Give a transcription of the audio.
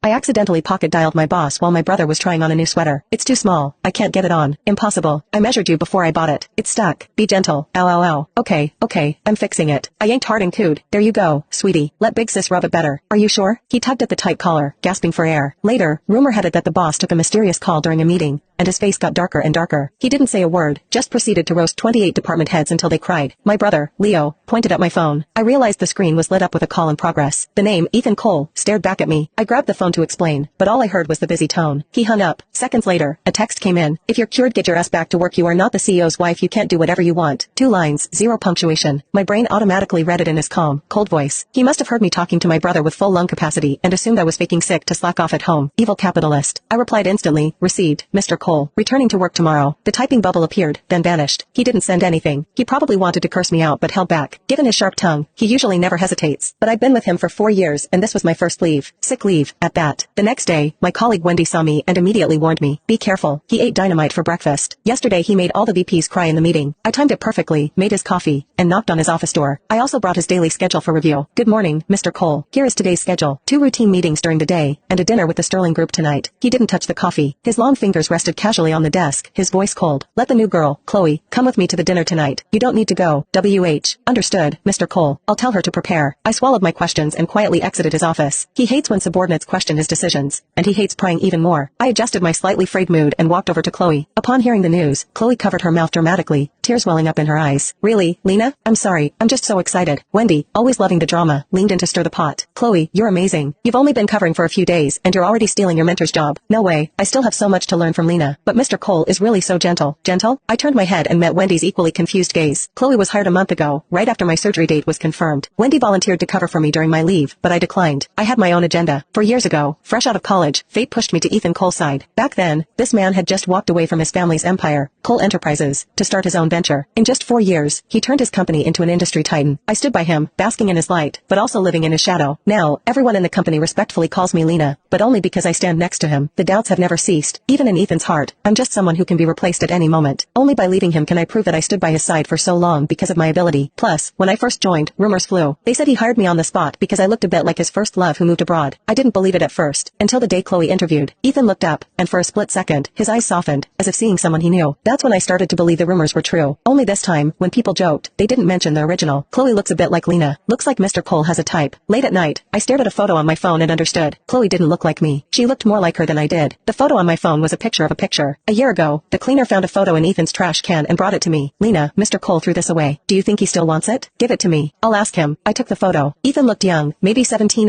I accidentally pocket-dialed my boss while my brother was trying on a new sweater. It's too small. I can't get it on. Impossible. I measured you before I bought it. It's stuck. Be gentle. LOL. Okay, I'm fixing it. I yanked hard and cooed. There you go, sweetie. Let big sis rub it better. Are you sure? He tugged at the tight collar, gasping for air. Later, rumor had it that the boss took a mysterious call during a meeting, and his face got darker and darker. He didn't say a word, just proceeded to roast 28 department heads until they cried. My brother, Leo, pointed at my phone. I realized the screen was lit up with a call in progress. The name, Ethan Cole, stared back at me. I grabbed the phone to explain, but all I heard was the busy tone. He hung up. Seconds later, a text came in. If you're cured, get your ass back to work. You are not the CEO's wife. You can't do whatever you want. 2 lines, 0 punctuation. My brain automatically read it in his calm, cold voice. He must have heard me talking to my brother with full lung capacity and assumed I was faking sick to slack off at home. Evil capitalist. I replied instantly, received, Mr. Cole, returning to work tomorrow. The typing bubble appeared, then vanished. He didn't send anything. He probably wanted to curse me out but held back. Given his sharp tongue, he usually never hesitates. But I've been with him for 4 years and this was my first leave. Sick leave, at that. The next day, my colleague Wendy saw me and immediately warned me. Be careful. He ate dynamite for breakfast. Yesterday he made all the VPs cry in the meeting. I timed it perfectly, made his coffee, and knocked on his office door. I also brought his daily schedule for review. Good morning, Mr. Cole. Here is today's schedule. 2 routine meetings during the day, and a dinner with the Sterling Group tonight. He didn't touch the coffee. His long fingers rested casually on the desk, his voice cold. Let the new girl, Chloe, come with me to the dinner tonight. You don't need to go. WH. Understood, Mr. Cole. I'll tell her to prepare. I swallowed my questions and quietly exited his office. He hates when subordinates question his decisions, and he hates prying even more. I adjusted my slightly frayed mood and walked over to Chloe. Upon hearing the news, Chloe covered her mouth dramatically, tears welling up in her eyes. Really, Lena? I'm sorry, I'm just so excited. Wendy, always loving the drama, leaned in to stir the pot. Chloe, you're amazing. You've only been covering for a few days, and you're already stealing your mentor's job. No way, I still have so much to learn from Lena. But Mr. Cole is really so gentle. Gentle? I turned my head and met Wendy's equally confused gaze. Chloe was hired a month ago, right after my surgery date was confirmed. Wendy volunteered to cover for me during my leave, but I declined. I had my own agenda. 4 years ago, fresh out of college, fate pushed me to Ethan Cole's side. Back then, this man had just walked away from his family's empire, Cole Enterprises, to start his own venture. In just 4 years, he turned his company into an industry titan. I stood by him, basking in his light, but also living in his shadow. Now, everyone in the company respectfully calls me Lena, but only because I stand next to him. The doubts have never ceased. Even in Ethan's heart, I'm just someone who can be replaced at any moment. Only by leaving him can I prove that I stood by his side for so long because of my ability. Plus, when I first joined, rumors flew. They said he hired me on the spot because I looked a bit like his first love who moved abroad. I didn't believe it at first, until the day Chloe interviewed. Ethan looked up, and for a split second, his eyes softened, as if seeing someone he knew. That's when I started to believe the rumors were true. Only this time, when people joked, they didn't mention the original. Chloe looks a bit like Lena. Looks like Mr. Cole has a type. Late at night, I stared at a photo on my phone and understood. Chloe didn't look like me. She looked more like her than I did. The photo on my phone was a picture of a picture. A year ago, the cleaner found a photo in Ethan's trash can and brought it to me. Lena, Mr. Cole threw this away. Do you think he still wants it? Give it to me. I'll ask him. I took the photo. Ethan looked young, maybe 17 or